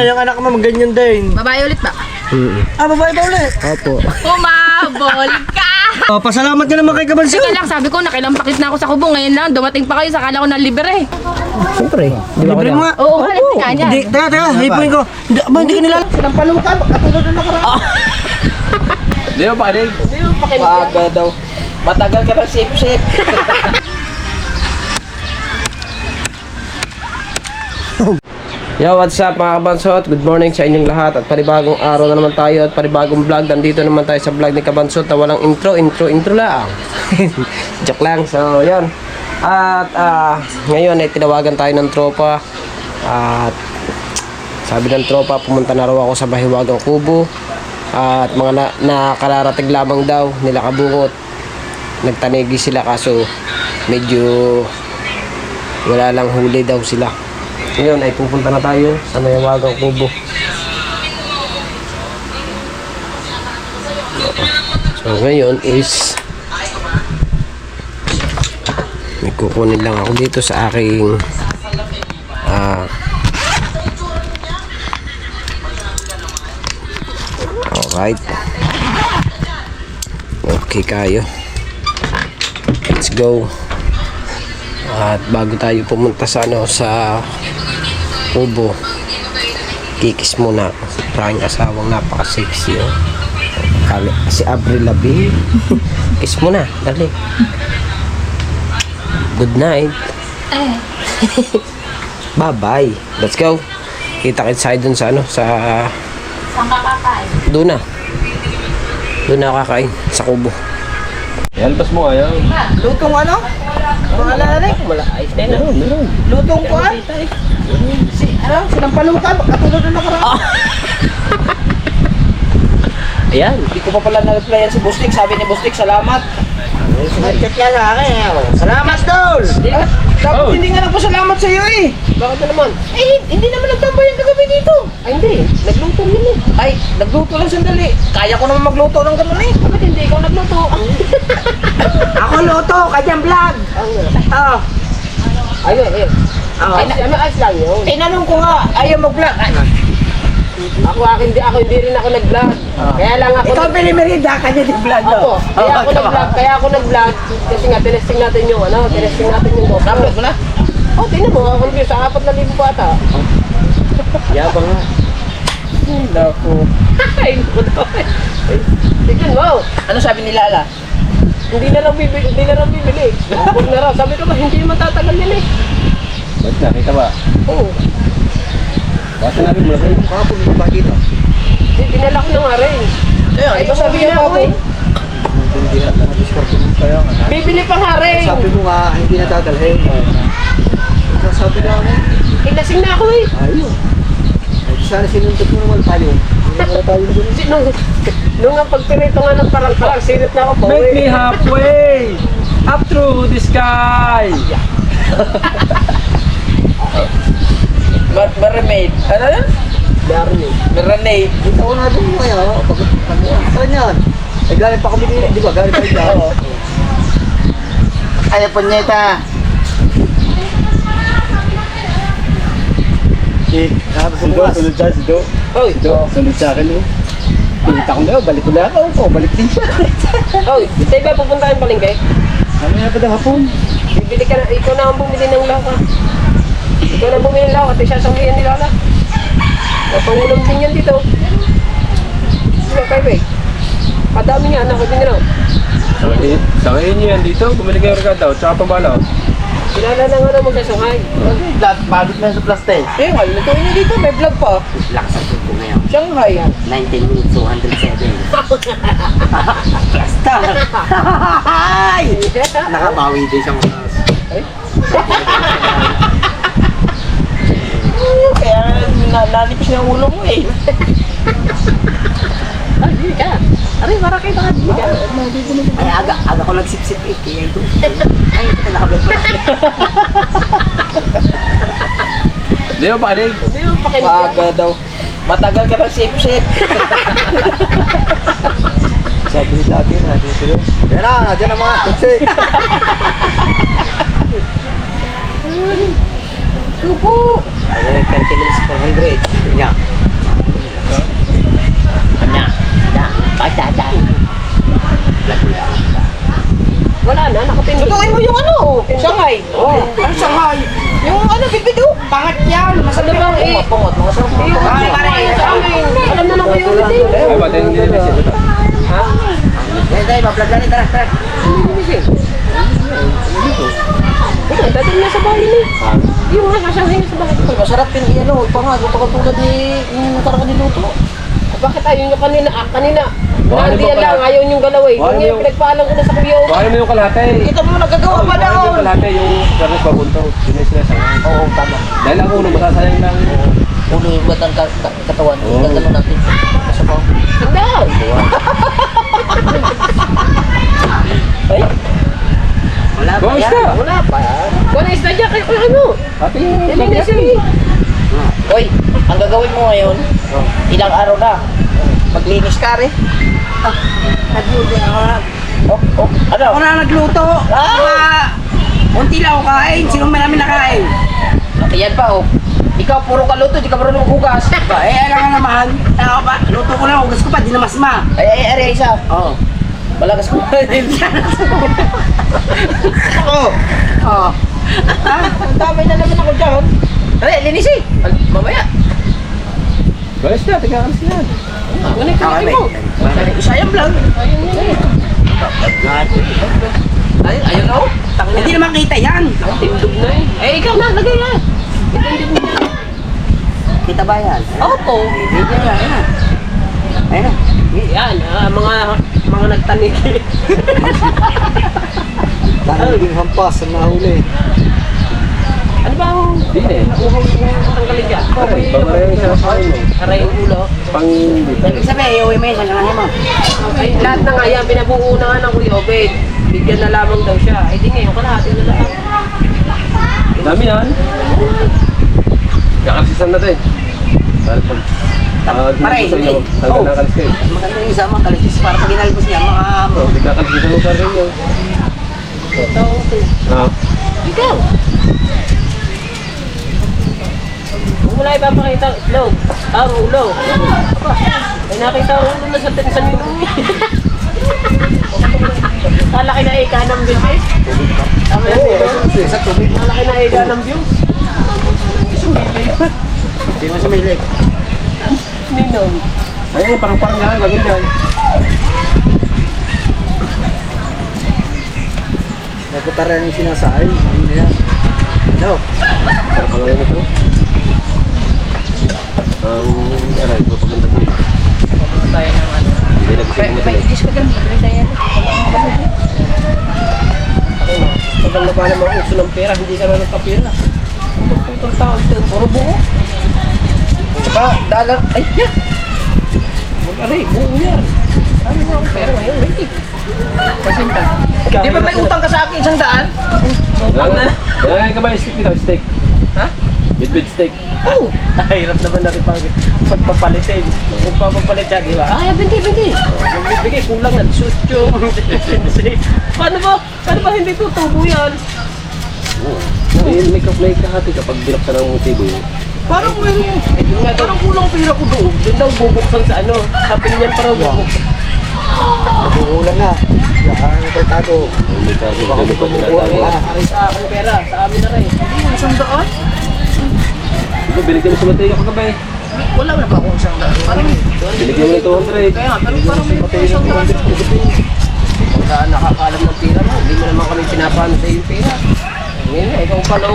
Yung anak mo ganyan din. Babae ulit ba? Babae ba ulit? Opo. Umabol ka! Pasalamat ka naman kay Kabanso. Teka lang, sabi ko nakilampakit na ako sa kubo. Ngayon lang, dumating pa kayo, sakala ko na libre. Siyempre. Libre mo nga. Oo, halos nga niya. Hindi, teka, hipuin ko. Hindi ka nilala. Sinampalukan, katulad na nakaraan. Di ba pakinig? Hindi mo pakinig. Maaga daw. Matagal ka ng sip-sip. Yo, what's up mga kabansot? Good morning sa inyong lahat. At panibagong araw na naman tayo at panibagong vlog. Nandito naman tayo sa vlog ni Kabansot na walang intro lang. Joke lang. So, yun. At ngayon ay tinawagan tayo ng tropa. At sabi ng tropa, pumunta na raw ako sa Mahiwagang Kubo. At mga nakararating lamang daw nila Kabungot. Nagtanigi sila kaso medyo wala lang huli daw sila. Ngayon ay pupunta na tayo sa Mahiwagang Kubo. So ngayon is may kukunin lang ako dito sa aking alright, okay kayo, let's go. At bago tayo pumunta sa sa Kubo, kikis muna ako sa aking asawang napaka-sexy, oh. Si Avril Lavigne. Kiss muna, dali. Good night. Bye bye. Let's go. Kita-kits tayo dun sa Saan ka kakain? doon na kakain sa Kubo. Helpas mo ayaw. Lutong ano? Mga lalari? Wala ayos na yun. Lutong ko ah? Sinampalukan, katulad na nakaraan. Ayan, hindi ko pa pala na-replyan si Bustik. Sabi ni Bustik, salamat. Nagkat yan sa akin. Salamat, Dol! Dapat hindi nga nagpasalamat sa iyo eh. Bakit na naman? Hindi naman nagtambay yung kagabi dito. Ay hindi, nagluto yun eh. Ay, nagluto lang sandali. Kaya ko naman magluto ng gano'n eh. Bakit hindi ikaw nagluto? Ako luto, kanyang vlog. Oo. Ayun. Oo. Ayos lang yun. Tinanong ko nga, ayaw mag-vlog. Ako hindi rin ako nag-vlog. Kaya lang ako Ikaw pinimerienda, kanya di vlog. Ako, kaya ako nag-vlog kasi nga tinesting natin yung GoPro. Upload mo na? Oh, tingnan mo, ako nag sa 4,000 po ata. Yabang nga. Naku. Ay, naku. Tignan mo. Ano sabi ni Lala? Hindi na lang bibili. Huwag na raw. Sabi ko ba, hindi naman tatagal yan eh. Ba't nakita ba? Oo. Basta namin mo lang. Kapag mo ba dito? Dinala ko na nga rin. Ay, sabi niya ako eh. Hindi na na-discard mo kaya nga. Bibili pa nga rin. Sabi mo nga, hindi na dadalhin. Sabi na ako, Ilasing na ako eh. ayun. Sana sinuntok mo naman tayo. Hindi naman tayo dun. Nung ang pagpirito nga ng parang sinit na ako po. Make me halfway up through the sky. Marinade. Ano na? Marinade. Dito ko natin mo kayo. Saan yan? Eh, galing pa kami dito, di ba? Galing pa rin dyan. Ay, panyeta. Sunod siya, si Do. Oy, Sunod sa akin, oh. Pinita ko na, balik ko na ako. Balik din siya. oy, tayo ba pupunta yung palengke? Ano nga ba na hapon? Bibili ka na, ikaw na ang bumili ng laka. Ikaw na bumili ng laka at isasawihan ni Lala. Napangulam din yan dito. Sige, kayo eh. Padami nga, anak ko din na. Sangayin niyo yan dito. Bumili kayo regado. Tsaka pambalaw. Kilala na nga na magsasangay. Bagit na sa plastic. Eh, hal, natuloy niya dito, may vlog pa. Lakas ang tubo ngayon. Shanghai. 19 minutes, 207. Star! Ay! Nakabawi din siya mga. Kaya nanipis na ulo mo eh. Ay, hindi ka. Aray, marakay ka. Hindi ka. Ay, aga ko nagsip-sip eh. Kaya ito. Ay, ito nakablog pa. Di ba pakinig? Hindi mo pakinig. Maaga daw. Matagal ka ng sip-sip. Sabi ni dati na, dito yun. Yan na, dyan ang mga tuksik. Suko! Ano yung 30 minutes 400? Kanya. Kanya. Kanya. Wala na, nakapindot. Tutuin mo yung ano, Shanghai. Oh, ano Shanghai? Yung ano, bibido. Pangat yan. Masarap Ano bang eh? Pangat, masarap. Ay, pare. Sa amin. Alam na lang kayo ulit eh. Ay, ba tayo hindi nila siya? Dahil, bablog na rin. Tara. Ito, dati na sa bahay ni. Yung nga, kasanghay na sa bahay. Masarap din ano, pangat. Ito katulad ni yung nakaraan niluto. Bakit ayaw nyo kanina? Kanina. Baka Hindi naman yan lang, pala. ayaw nyo galaw eh. Baka Yung naman- pinagpaalam ko na sa kuya. Baka mo yung kalahati. Kita mo nagagawa pa Baka daw. yung kalahati, yung garnet papunto. Yun yung sinasabi. Oo, tama. Dahil ang uno, masasayang lang. Ulo yung batang katawan. Gagano natin. Kasi po. Hindi. Wala pa Bawis yan. ka. Wala pa. Wala isda dyan kayo ano? Ate yung Dali na siya eh. Hoy, ang gagawin mo ngayon, ilang araw na. Maglinis ka rin. Nagluto ako na. Ano? Ako na nagluto. Unti lang ako kain. Sino marami nakain? Ayan pa oh. Ikaw puro kaluto, di ka marunong hugas. Alam nga naman. Ako pa, luto ko na, hugas ko pa, di na masma. Ay, isa. Oo. Malakas ko. Oo. Oo. Ang dami na naman ako dyan. Linis eh. Mamaya. Balis na, tigakalis na. Ngunit kalaki mo. Sayang lang. Ayun na oh. Hindi naman kita yan. Tindog na eh. Eh, ikaw na, lagay na. Itindog mo na. Kita ba yan? Opo. Hindi yan. Ayun na. Yan, mga nagtanig. Tangging hampas ang nahuli. Ano ba ang Di na eh. tanggalin dyan? Aray, pamareho yung sinasabi mo. Aray yung ulo. Pang dito. Ibig sabihin, iuwi mo yun sa kanahin mo. Ay, lahat na nga yan, pinabuo na nga ng Kuya Obed. Bigyan na lamang daw siya. Ay, di ngayon, kalahati na lang. Dami yan. Kakalsisan natin. Dahil pag... Pare, hindi. Tanggal na kalis kayo. Maganda yung isa mga kalisis para pag inalipos niya, mga... Oh, di kakalsisan mo pa rin yun. Ito, Ah. ikaw. Kung wala ipapakita ang itlog, ang ulo. Aba, may nakita ang ulo na sa tinsan nito. Kalaki na ika ng views eh. Tama yan eh. Sa tubig. Malaki na ika ng views. Hindi mo sumilig. Ninong. Ayun, parang yan. Gagawin yan. Nagkutara yung sinasay. Hindi na yan. No. Parang pangalan ito. Aray, ito paganda ko. Tayo ng ano. Hindi nag-isip mo tayo. Disco kami. Tagal na pala mga uso ng pera, hindi ka na nagkapira. Putong tao, puro buo. Tsaka, dalag... Ay, yan! Aray, buo yan. Ano mo ang pera ngayon, Ricky? Pasinta. Di ba may utang ka sa akin 100? Kailangan ka ba yung steak dito? Steak? Ha? Bit steak. Oo. Hirap naman natin pagpapalitin. Kung papapalit siya, di ba? Ay, binti. Magbibigay, kulang na. Shoot yung... Paano ba hindi tutubo yan? May kahati kapag binuksan ng motibo yun. Parang kulang pera ko doon. Doon daw bubuksan sa ano. Sabi niyan parang bubuksan. Nabuhulan na. Yan, tratado. Hindi ka ganun pa tinatago. Aray sa akin pera. Sa amin na rin. Isang daan? Ikaw, binigyan mo sa Mateo kagabi. Wala na ba akong isang daan? Parang... Binigyan mo ng 200. Kaya pero parang may isang daan. Pagka nakakaalam ng pera mo, hindi mo naman kami pinapano sa yung pera. Ngayon, ikaw pala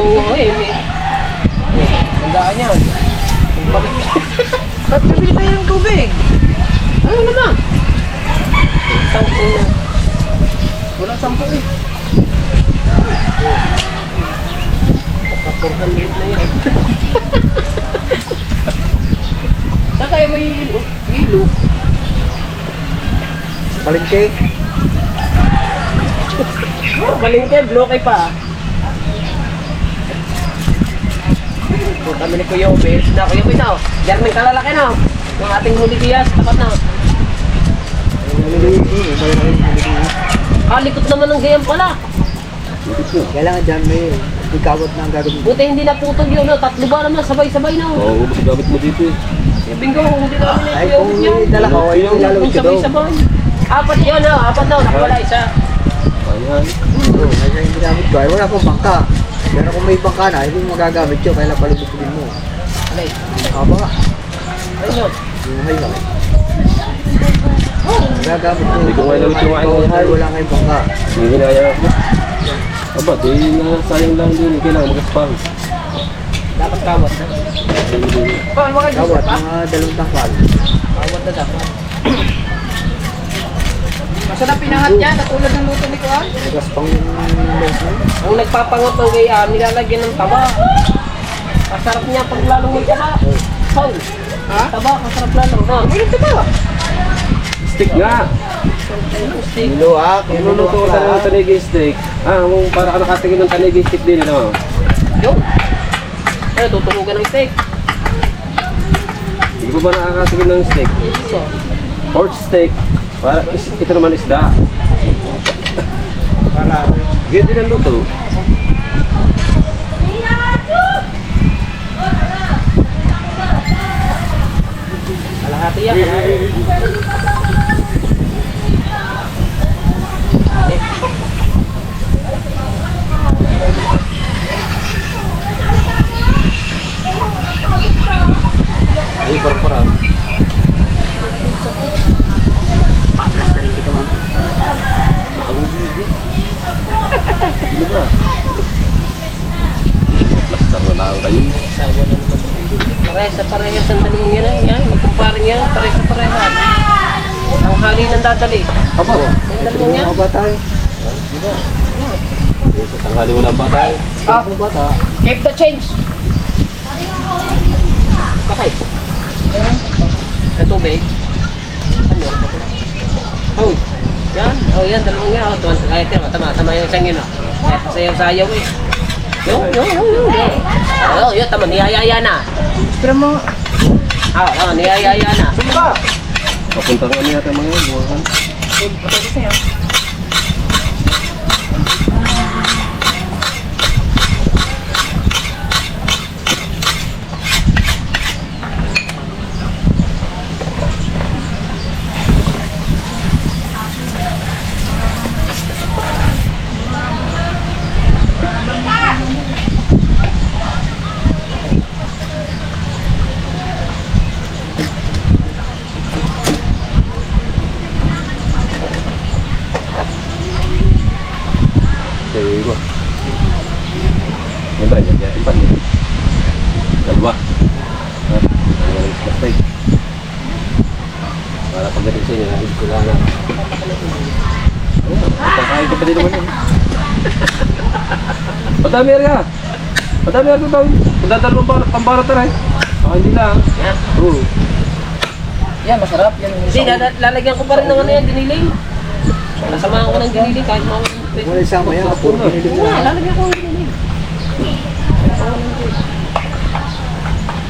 tandaan yan. Ba't bibili tayo ng tubig? Ano naman? Walang 10 eh. Kapurhan liit na yan. Saan kayo may hilo? Palengke. Balingke, bloke pa. Kung kami ni Kuya Obed, na Kuya Obed na, Jeremy kalalaki na. Yung ating huli diyas, tapat na. Kalikot naman ng gayam pala. Kailangan dyan may Ikawat na ang gagawin. Buti hindi naputol yun, no? 3 ba naman, sabay-sabay na. Oo, mas gamit mo dito eh. Yung bingo, hindi namin Ay, na kung niya. dala ko, ay Yung ilalawit ko daw. sabay-sabay. 4 yun, no? 4 daw, nakawala isa. Ayan. Oo, kaya yung ginamit ko. Ay, wala akong bangka. Pero kung may bangka na, hindi mo magagamit yun. Kaya palubugin mo. Alay, Haba nga. ayun yun. Yung may lang. Magagamit mo. Hindi ko mailawit yung aking Kung ngayon. wala kayong bangka. Hindi ginaya mo. Aba, di na sayang lang din. Kailangan mag-spam. Dapat kawat na. Paano mga Kawat, mga 2 tangkal. Kawat na dapat. Masarap pinangat yan, katulad ng luto ni Kuan. Nagas pang yung lens mo. Ang nagpapangat ng gayaan, nilalagyan ng taba. Masarap niya pag lalong may taba. Paul, ha? Taba, masarap lalong. Ha? May taba. Steak nga! Steak. Niluak. Niluluto ko tayo ng tanigi steak. Kung para ka nakatingin ng tanigi steak din, ano? Yun. Ay, tuturugan ng steak. Hindi ko ba nakakatingin ng steak? So, Pork steak. Para, ito naman isda. Ganyan din ang luto. kalahati yan, kalahati. Ay, parang. Paklas na rin dito, ma'am. Ano ba? Plaster na lang kayo. Parehas ang daling yan. Yan, magkumparing yan. Parehas. Ang hali ng dadali. Aba, Ang dalawang yan. Mga bata eh. sa tanghali wala pa tayo. Mga bata. Keep the change. Okay. Sa tubig. Ano? Oh, yan. Oh, yan. Dalawang yan. Oh, tuwan. Kaya tira. Tama yung isang yun. Kaya sayaw-sayaw eh. Yun. Oh, yun. Tama. Niyayaya na. Pero mga... Niyayaya na. Papunta nga niya tayo mga yun. Buwakan. Sige ko. Yan ba? Yan ba? Dalawa. Ha? Ang plastic. Para pagdating sa inyo, nahid ko lang na. Pagkakain ko pa din naman yun. Madami ka! Madami ka daw. Magdadalawang pambarat na rin. Hindi lang. Oo. Yan, masarap. Yan, Hindi, lalagyan ko pa rin ng ano yan, diniling. Nasamahan ko ng diniling kahit mga... Wala isama yan. Puro pinilig Oo nga, na. lalagyan ko ng diniling.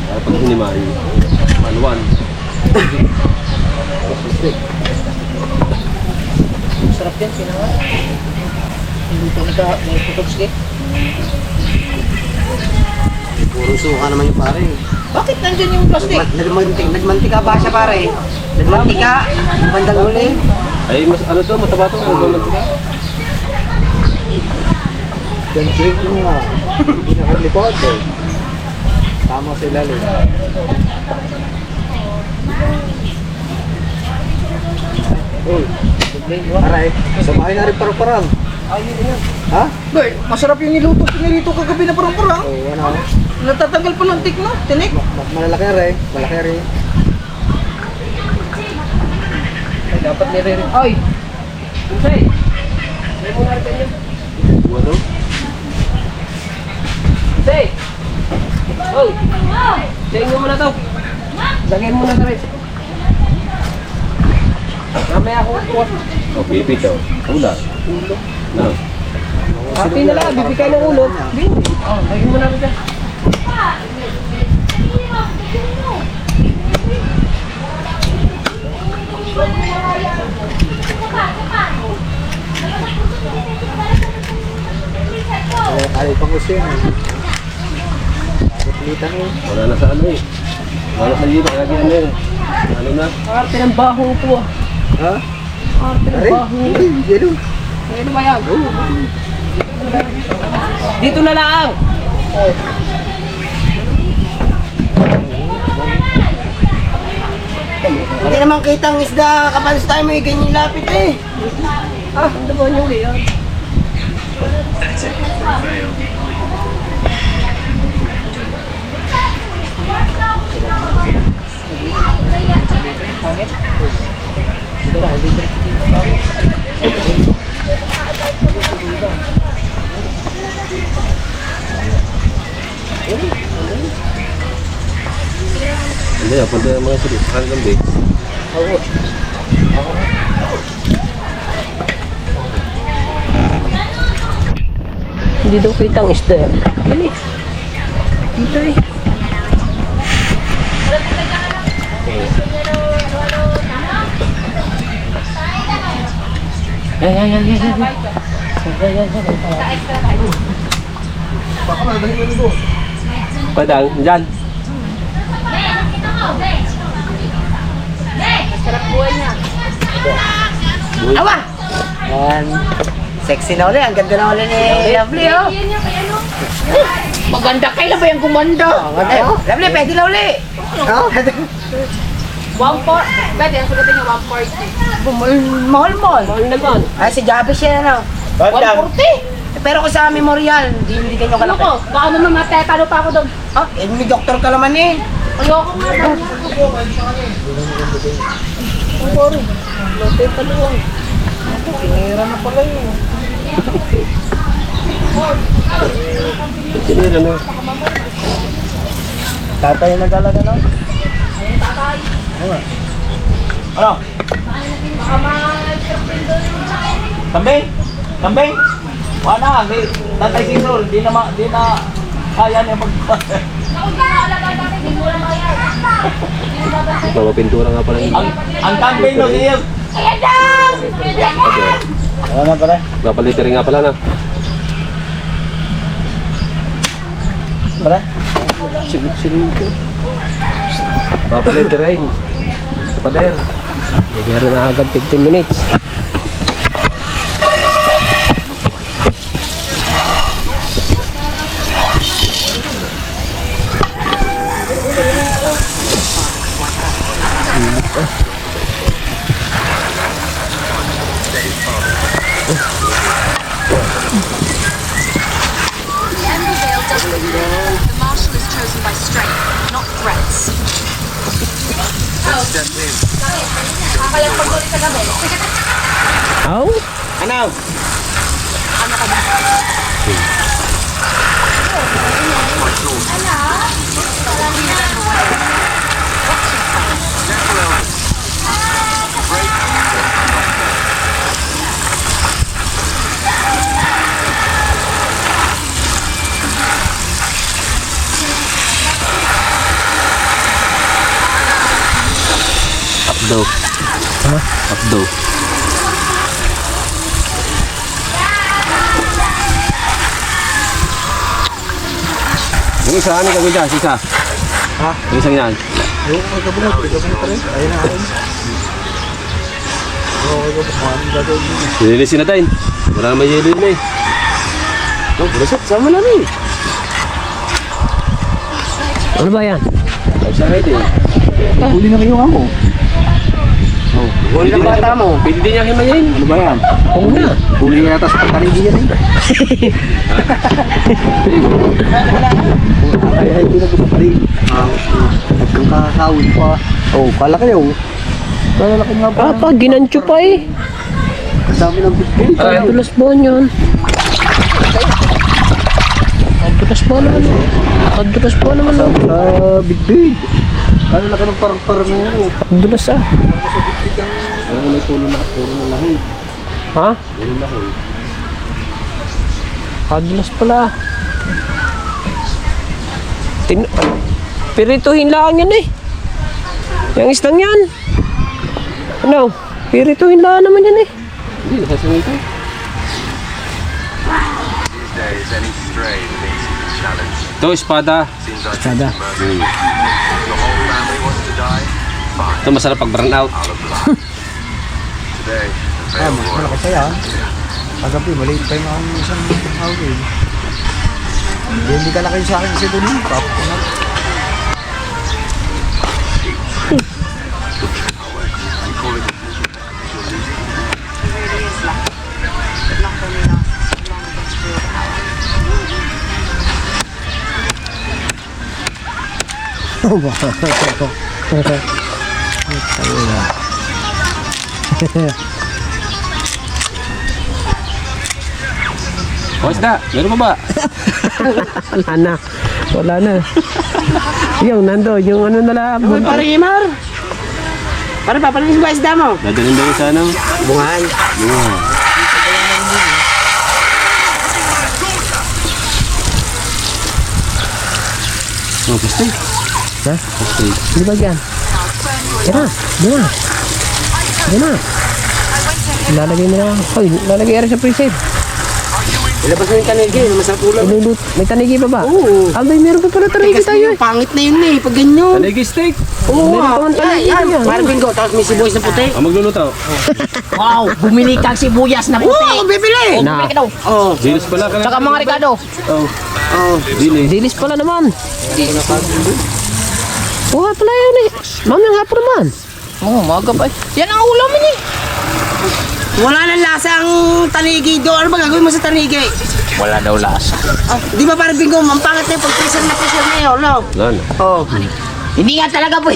Para pag hinimahin. Manuan. masarap yan, pinangat. Hindi ko may putokski. Puro suka naman yung pare. Bakit nandyan yung plastic? Nagmantika ba siya pare? Nagmantika, bandang huli. Ay, mas ano to, mataba to. Ano to? Yan, drink mo nga. Hindi nakalikod eh. Tama sa ilalim. Uy, aray, samahin na rin parang-parang. Ayun yan. Ha? Bert, masarap yung niluto. Pinirito kagabi na parang-parang. Oo, ano? Natatanggal pa ng tik, no? Tinik. Malalaki rin. Malaki rin. Ay, dapat nire-rin. Ay! Unsay! May muna rin kanyo. Ano? Unsay! Oh! Sayin mo muna to. Lagyan mo na rin. Mamaya ako kuha. Okay, pito. Ula. Ulo. No. Happy na lang, bibigay ng ulo. Oh, lagyan mo na rin dyan. Ay, pang kasi yan. Kita mo. Wala na sa ano eh. Wala na sa dito, kaya ano eh. Ano na? Arte ng baho ito ah. Ha? Arte ng Aray, baho. yelo. Ano ba yan? Dito na lang! Hindi naman kitang isda, kapalos tayo may ganyan lapit eh. Ah, ano ba yung yan? Hindi, punta yung mga sili. Saan gambi? Hindi daw kitang isda. Dali. Dito eh. Padang, dyan. Awa! Yan. Sexy na ulit. Ang ganda na ulit ni Lovely, oh. Maganda, kailan ba yung kumanda? Ay, Lovely, pwede na ulit. Oh, 140. Pwede, ang sagutin niya 140. mahal. Ano naman? Ay, si Javis yan, ano. 140. Pero kung sa memorial, hindi ganyan Ano kalaki. ko? Baka mo mamatay, talo pa ako doon. Ah, eh, may doktor ka naman eh. Ayoko nga doon. Sinira na. Tatay na talaga no? Ano? Kambing? Kambing? Wala na, di, Tatay Sisol, di na kaya niya pag... Mga pintura nga pala yun. Ang kambing no, siya. Ano na pala? Papalitering nga pala na. Pala? Sigit-sigit ko. Papalitering. Pader. Meron na agad 15 minutes. The marshal is chosen by strength, not threats. Aw? Ano? Updo. Ha? Updo. Yung isa, ano gagawin dyan? Isa? Ha? Yung isang yan? Yung magkabungot pa rin. Ayun na ako. Oo, anong gagawin mo? Nililisin na tayo. Wala naman yelo yun eh. Oh, bulasat. Sama na rin. Ano ba yan? Sa head eh. Huli na kayo nga mo. Oh, huli ng bata mo. Pwede din niya himayin. Ano ba yan? Oo na. Huli na yata sa pagkarigi yan eh. Ay, pinag-upari. Nagkang kakawin pa. Oh, kala kayo. Kalalaki nga ba? Ah, pa, ginancho pa eh. Kasama ng bitbit. Kadulas ba yun? Kadulas ba naman? Kadulas ba naman? Sa bitbit. Ano laki ng parang-parang na yun. Kadulas ah. Ano may pulo na lahi. Ha? Pulo lahi. Kadulas pala. Pirituhin lang yan eh. Yung islang yan. Ano? Pirituhin lang naman yan eh. Hindi, nasa ito. These days, anything Ito, espada. Sada. Ito, masarap pag burn out. Malaki saya. Pagabi, maliit pa yung ang isang hawin. Hindi ka laki sa akin kasi doon. O, isda. Meron pa ba? Wala na. Wala na. Yung nando, yung ano na lang. Parang Imar. Para papalinis ba isda mo? Dadalhin daw sa ano? Bungan. Oh, pastay. Ha? Pastay. Di ba yan? Yan na. Yan na. Yan na. Lalagay nila. Hoy, lalagay rin sa freezer. Ilabas mo yung tanigi, masarap ulam. Ilulut. May tanigi pa ba? Oo. Albay, meron pa pala tanigi Kasi tayo yung pangit na yun eh, pag ganyan. Tanigi steak. Oo, Meron pa man tanigi yan. yan. Parang bingo, tapos may sibuyas na puti. Ang magluluto. Wow, bumili kang sibuyas na puti. Oo, bibili! Na. Oo. Dilis pala. Tsaka mga Ricardo. Oh. Oo. Dilis. Dilis pala naman. Oo, pala yun eh. Mamang hapon naman. Oo, maga pa. Yan ang ulam eh. Wala nang lasa ang tanigi doon. Ano ba gagawin mo sa tanigi? Wala daw lasa. Oh, di ba parang bingo, ang pangit na yung pag-pressure na yun, no? Wala na. Oo. Hindi nga talaga po.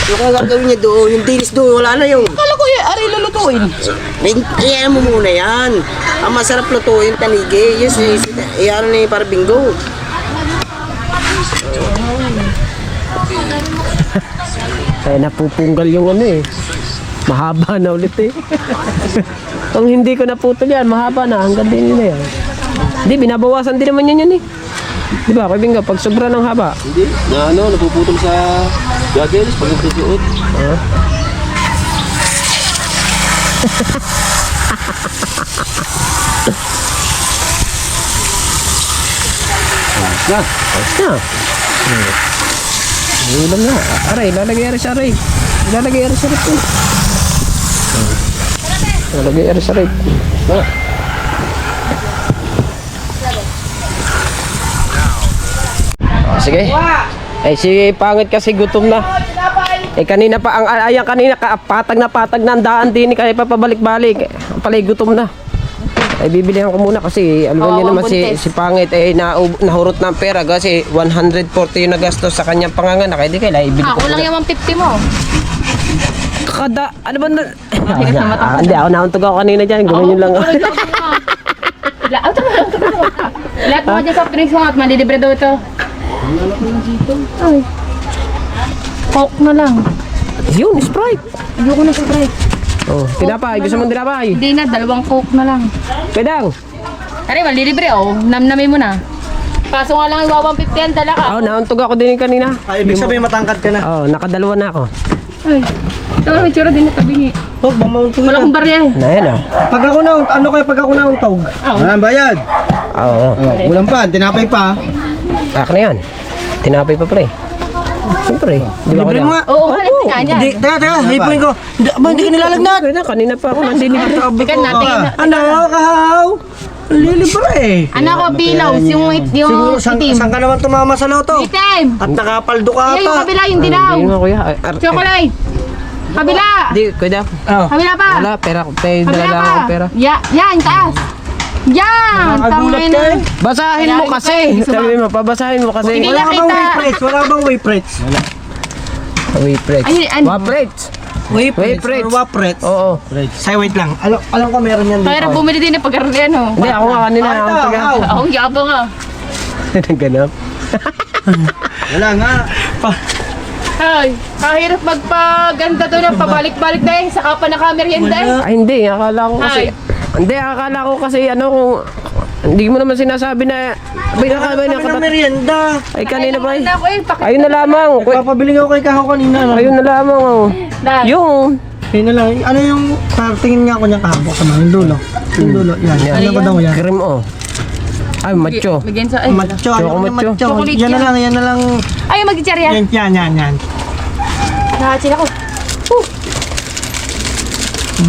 Yung kung gagawin niya doon, yung dinis doon, wala na yung... Kala ko yung ari lulutuin. Iyan mo muna yan. Ang masarap lutuin tanigi. Yes, iyan ni parang bingo. Kaya napupunggal yung ano eh. Mahaba na ulit eh. Kung hindi ko naputol yan, mahaba na. Hanggang din yun na yan. Hindi, binabawasan din naman yan eh. Di ba, Kuya Bingo, pag sobra ng haba. Hindi. Na ano, napuputol sa goggles pag nagsusuot. Na. Na. Ulam na. Aray, lalagay aray sa aray. Lalagay aray sa aray. Lalagay aray sa aray. Na. Sige. Eh si pangit kasi gutom na. Eh kanina pa ang ayang kanina patag na ang daan din kaya pa pabalik-balik. Palay gutom na. Ay bibilihan ko muna kasi alam niyo naman si pangit eh nahurot ng pera kasi 140 yung nagastos sa kanyang panganganak. Hindi kaya ibili ko. Ako lang yung 150 mo. Kada ano ba hindi ako nauntog ako kanina diyan. Ganyan lang. Lahat mo dyan sa drinks mo at malilibre daw ito. Ay. Coke na lang. Yun, Sprite. Ayoko na Sprite. Oh, tinapay. Gusto mong tinapay? Hindi na, 2 Coke na lang. Pedang. Aray, malilibre oh. Namnamin mo na. Kaso nga lang iwa 150 yan, dala ka. Oh, nauntog ako din kanina. Ay, ibig sabihin matangkad ka na. Oh, nakadalawa na ako. Ay. Ito, may tsura din na tabingi. Oh, bamauntog Wala na. akong barya eh. Na yan ah. Pag ako na, ano kaya pag ako nauntog? Ah, bayad. Oo. Oh, ulam pa, tinapay pa. Akin na yan. Tinapay pa pre. Siyempre. Di ba Libre mo nga. Oo, halit nga yan. Hindi, teka, hipuin ko. Hindi ka nilalagnat. Kanina pa ako nandinibre. Teka natin. Ano, kahaw? Lilibre eh. Ano ko, Pilaws, yung Siguro, itim. saan ka naman tumama sa loto? Itim! At nakapaldo ka Yan yung ata. kabila, yung dilaw. Hindi nga kuya. Chocolate! Kabila! Hindi, kuya. Oh. Kabila pa! Wala, pera ko. Dala Kabila lang pa! ako pera. Yan, taas! Yan! Nakakagulat Tangin ka na. eh. Basahin mo Kailangan kasi. ko pa eh. Sabi mo, pabasahin mo kasi. Hindi Wala ka bang nakita. wayprets? Wala ka bang wayprets? Wayprets. Ay, ano? Waprets. Wayprets or waprets? Oo. Say, wait lang. Alam ko meron yan dito. Kaya bumili din ng pagkaralian oh. Hindi, ako nga kanina. Ah, Ako ito, taga. how? Ako yabang ah. Ganap. Wala nga. Ay, kahirap magpaganda doon ng pabalik-balik na eh. Saka pa nakameryenda eh. Ay, hindi. Akala ko kasi. Ay. Hindi, akala ko kasi ano kung. Hindi mo naman sinasabi na. Abay, nakabay na Kami ng katat. merienda. Ay, kanina ba? Ako eh, pakit. Ayun na lamang. Papabili ako kay Kaho kanina. Ayun na lamang. Oh. Dahil. Yun na lang. Ano yung tingin nga ako niya kahapon sa mga yung dulo. Yung dulo, yan. Ano ko daw yan? Cream oh. Ay, macho. Bigyan sa... Ay, Macho, ano Choco yung macho? Chocolate Yan na lang, yan na lang. Ay, mag-cherry yan. Yan. Nakatsin ako.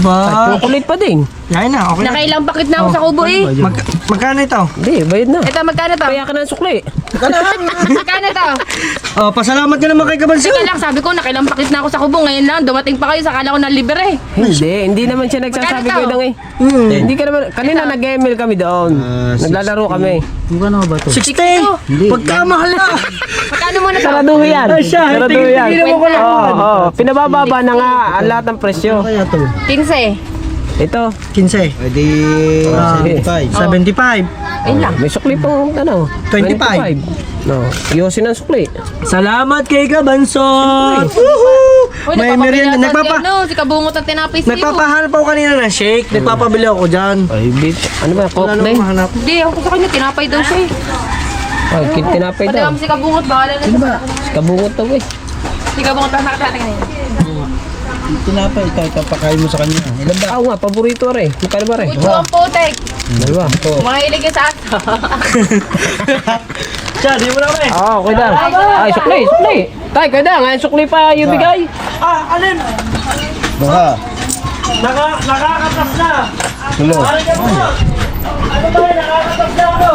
Ba? Chocolate pa din. Yan na, okay na. Nakailang pakit na ako sa kubo eh. Magkano ito? Hindi, bayad na. Ito, magkano to? Kaya ka ng sukli. Magkano to? Oh, pasalamat ka naman kay Kabanso. Sige lang, sabi ko, nakailang pakit na ako sa kubo. Ngayon lang, dumating pa kayo, sakala ko na libre. Hindi naman siya nagsasabi ko Magkano to? lang eh. Hindi ka naman, kanina nag-email kami doon. Naglalaro kami. Magkano ba ito? 60! Pagkamahal na! Magkano muna to? Sarado yan. Sarado yan. Tingin mo ko lang. Oo, pinabababa na nga ang lahat ng presyo. Kaya ito? 15. Ito. 15. Pwede 75. 75. Ayun lang. May sukli pang ano? 25. No, yosin ang sukli. Salamat kay Kabanso! Uy, May merienda. Ano, si Kabungot ang tinapay sa'yo. Nagpapahanap ako kanina ng shake. Nagpapabili ako dyan. Ay, bit. Ano ba? Coke Wala na nang yun? mahanap. Hindi, ako sa kanya, tinapay daw siya eh. Ay, tinapay Pati daw. kami si Kabungot, bahala na siya. Kabungot daw eh. Si Kabungot lang nakatating ngayon. Tinapay, ito pakain mo sa kanya. Ilan ba? Ah, nga, paborito rin. Magkano ba rin? Ucho ang putek. Dalawa. Mahilig ka sa ato. Siya, di mo na kami. Ah, okay daw. Ay, sukli. Tay, kaya daw. Ngayon sukli pa yung bigay. Alin? Baka. Nakakatas na. Hello. Ano ba yan? Nakakatas na ako.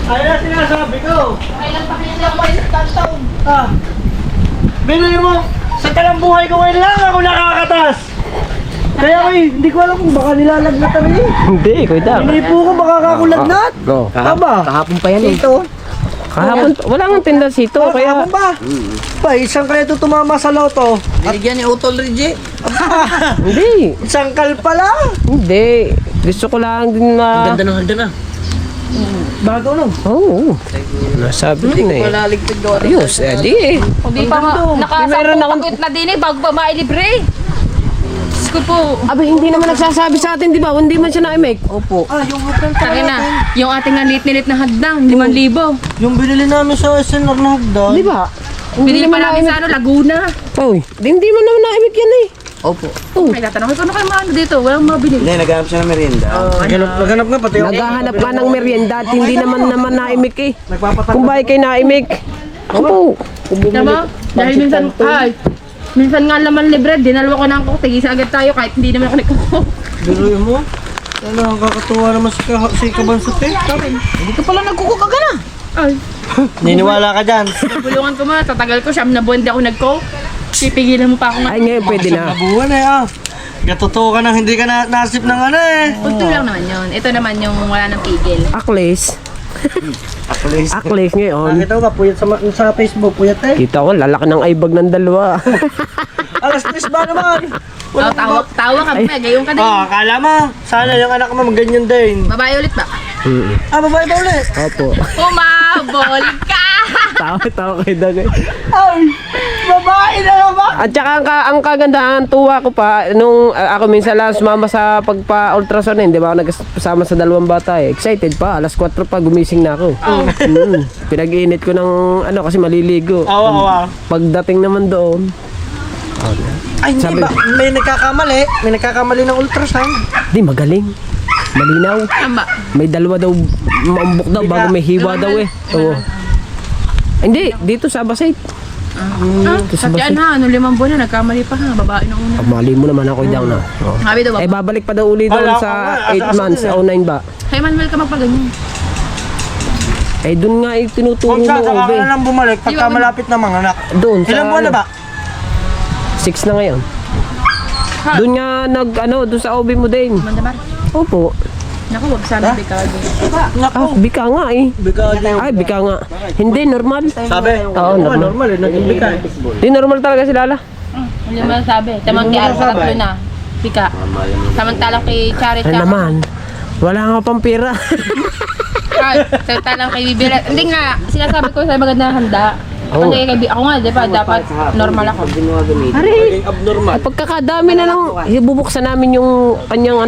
Ay na sinasabi ko. Kailan pa kanya ako ay taon. Binili mo, sa talang buhay ko ngayon lang ako nakakatas. Kaya ko hindi ko alam kung baka nilalagnat na rin. Hindi, kaya daw. Inipo ko baka kakulagnat. Go. Aba, Kahapon pa yan eh. ito. Kahapon, wala nga tinda sito. Kaya, Kahapon ba? Pa, isang kaya ito tumama sa loto. Binigyan ni Utol Rigi. hindi. Isang kal pala. Hindi. Gusto ko lang din na... Ganda ng hagdan na. Bago no? Oo. Nasabi ko na eh. Malaligtad doon. Ayos, di eh. Hindi pa nga, Meron akong- nakasapot na din eh, bago pa mailibre. Diyos ko po. Aba, hindi naman nagsasabi sa atin, di ba? Hindi man siya na-make. Opo. Yung hotel Tangin na, yung ating nalit-nilit na hadlang, 5,000. Yung binili namin sa SNR na hagdan. Di ba? Binili pa namin sa ano, Laguna. Uy, hindi man naman na-make yan eh. Opo. May tatanong ko, ano kayo maano dito? Walang mabili. Hindi, naghanap siya ng merienda. Naghanap nga pati ako. Naghahanap ka ng merienda at hindi naman na-make eh. Nagpapatak. Kung bakit kayo na-make. Opo. Tama? Dahil minsan nga laman libre, dinalwa ko na ang tigisa agad tayo kahit hindi naman ako nagkakok. Biruin mo? Ano, ang kakatuwa naman si Kabansot eh. Hindi ka pala nagkukok agad ah. Ay, Niniwala ka dyan. nabulungan ko muna, tatagal ko, 9 na buwan di ako nag-coke. Pipigilan mo pa ako nga. Ay, ngayon pwede na. Nabuhan eh Katotoo ka nang hindi ka nasip ng ano eh. Ito lang naman yun. Ito naman yung wala ng pigil. Aklis. Aklis ngayon. Nakita ko ka, puyat sa Facebook, puyat eh. Kita ko, lalaki ng aibag ng dalawa. Alas 3 ba naman? Tawa ka ba? Gayon ka din. Akala mo, sana yung anak mo ganyan din. Babae ulit ba? Babae ba ulit? Opo. Umabol ka! Tawa kayo dagay. Ay, babae na naman. At saka ang kagandahan, tuwa ko pa, nung ako minsan lang sumama sa pagpa-ultrasound, hindi ba ako nagkasama sa dalawang bata eh. Excited pa, alas 4 pa gumising na ako. Pinag-iinit ko ng ano kasi maliligo. Awa. Pagdating naman doon, Ay, hindi Sabi- ba? May nagkakamali ng ultrasound. di magaling. Malinaw. Tama. May dalawa daw, maambok daw bago may hiwa daw eh. Oo. Hindi, dito sa Basay. Sadyaan ha, 5 buwan na, nagkamali pa ha, babae na una. Mali mo naman ako daw na. Oh. Sabi daw Eh ba? babalik pa daw uli doon Wala sa ako nga, 8 months o 9 ba? Kay Manuel ka magpaganyan. Eh doon nga tinuturo Kung mo saka Obe. ka na lang bumalik pagka malapit na mga anak. Doon sa Ilan buwan na ba? 6 na ngayon. Doon nga doon sa OB mo din. Mandamar. Opo. Naku, wag sana bikado. Ah, bika nga eh. Ay, bika nga. Hindi, normal. Sabi? Oo, normal. Normal eh, naging bigay. Di normal talaga si Lala. Hindi mo sabi. Tamang kay Arsa tatlo na. Pika. Samantalang kay Charit Ay naman, wala nga pang pera. Ay, samantalang kay Bibira. Hindi nga, sinasabi ko sa maganda handa. Oo. Kasi ako nga, di ba, dapat normal ako. Pare, ay, pagkakadami na lang, ibubuksan namin yung kanyang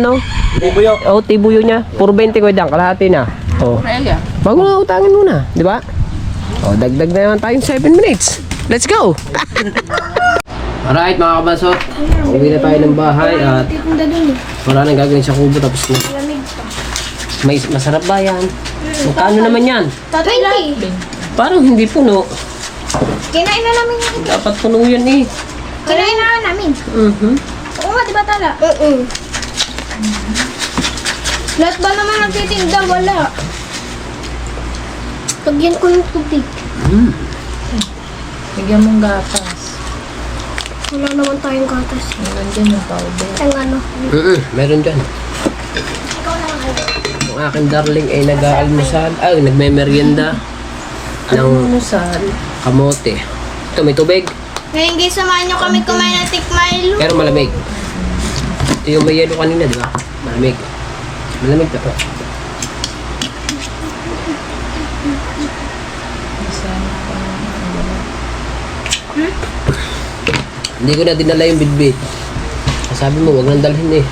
Ibuyo. tibuyo niya. Puro 20 ko dyan, kalahati na. Oh. Ay, yeah. Bago na utangin muna, di ba? Oh, dagdag na naman tayong 7 minutes. Let's go! Alright mga kabansot, uwi na tayo ng bahay at wala nang gagawin sa kubo tapos na. May masarap ba yan? Magkano naman yan? 20. Parang hindi puno. Kinain na namin yung ito. Dapat puno yan eh. Kinain na namin. Oo nga, di ba tala? Lahat ba naman nagtitinda? Wala. Lagyan ko yung tubig. Bigyan mong gatas. Wala naman tayong gatas. Nandiyan yung powder. Ang ano. Meron dyan. Ang aking darling ay nag-aalmusal, nagme-merienda ng Nusal. kamote. Ito, may tubig. Ngayon guys, samahan nyo kami kumain ng tikmailo. Pero malamig. Ito yung may yelo kanina, di ba? Malamig. Malamig pa to. Hindi ko na dinala yung bitbit. Sabi mo, wag nang dalhin eh.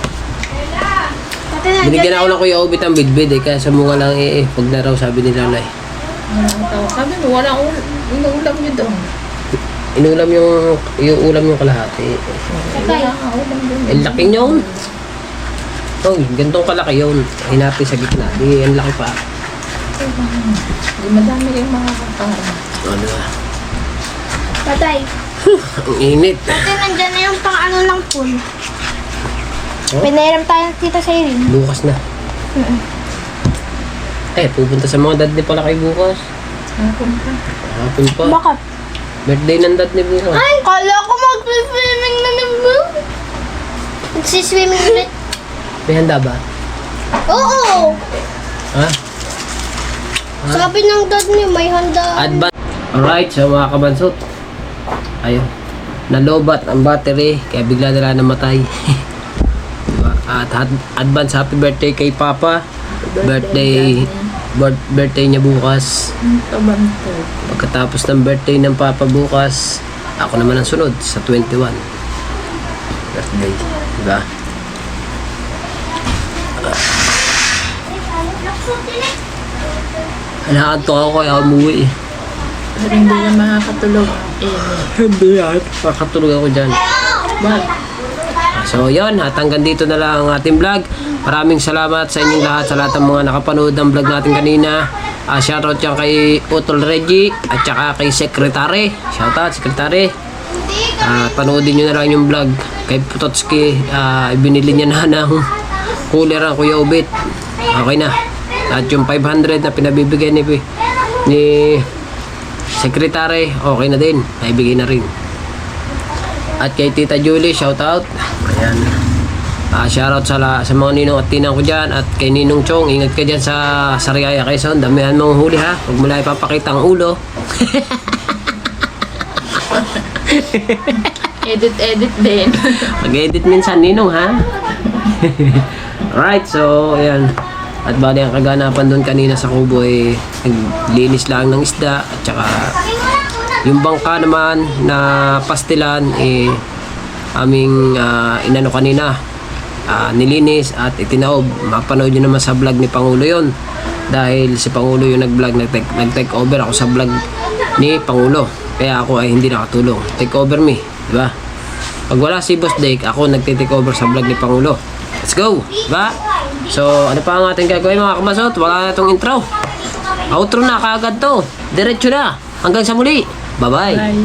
Binigyan ako ng Kuya Obit ang bitbit eh. Kaya sa mga lang pag na raw sabi ni Lalay. Sabi mo, wala inuulam nyo doon. Inulam yung ulam yung kalahati. Wala nga ulam doon. Ang laki nyon. Oh, gantong kalaki yun. Hinati sa gitna. Di, ang laki pa. Di madami yung mga kakara. Ano ba? Patay. Ang init. Dati nandyan na yung pang ano ng pool. Oh? Pinairam tayo tita sa Irene. Bukas na. Pupunta sa mga dad ni pala kay bukas. Hapon pa. Bakit? Birthday ng dad ni bukas. Ay! Kala ko mag-swimming na naman. Magsiswimming ulit. May handa ba? Oo! Ha? Sabi ng dad niyo, may handa. Alright, so mga kabansot. Ayun. Nalobat ang battery, kaya bigla na lang namatay. Diba? At advance happy birthday kay Papa. Birthday niya bukas. Kabanto. Pagkatapos ng birthday ng Papa bukas, ako naman ang sunod sa 21. Birthday. Diba? Nakakantok ako kaya umuwi eh. Pero hindi na makakatulog. Hindi yan. Makatulog ako dyan. So yun, at hanggang dito na lang ang ating vlog. Maraming salamat sa inyong lahat, sa lahat ng mga nakapanood ng vlog natin kanina. Shoutout yan kay Utol Reggie at saka kay Secretary. Shoutout, Secretary. Panoodin nyo na lang yung vlog. Kay Putotski, ibinili niya na ng cooler ang Kuya Obit. Okay na. At yung 500 na pinabibigay ni Secretary, okay na din. Naibigay na rin. At kay Tita Julie, shout out. Ayan. Shout out sa mga ninong at tinang ko dyan. At kay Ninong Chong, ingat ka dyan sa Sariaya, Quezon. Damihan mong huli ha. Huwag mo lang ipapakita ang ulo. Edit din. Mag-edit minsan, Ninong ha. Alright, so ayan. At bali ang kaganapan doon kanina sa kubo ay naglinis lang ng isda at saka yung bangka naman na pastilan aming inano kanina nilinis at itinaob. Mapanood nyo naman sa vlog ni Pangulo yon dahil si Pangulo yung nag-vlog, nag-take over ako sa vlog ni Pangulo kaya ako ay hindi nakatulong. Take over me, diba? Pag wala si Boss Dake, ako nagte-take over sa vlog ni Pangulo. Let's go, diba? So, ano pa ang ating gagawin mga kamasot? Wala na itong intro. Outro na, kaagad to. Diretso na. Hanggang sa muli. Bye-bye. Bye.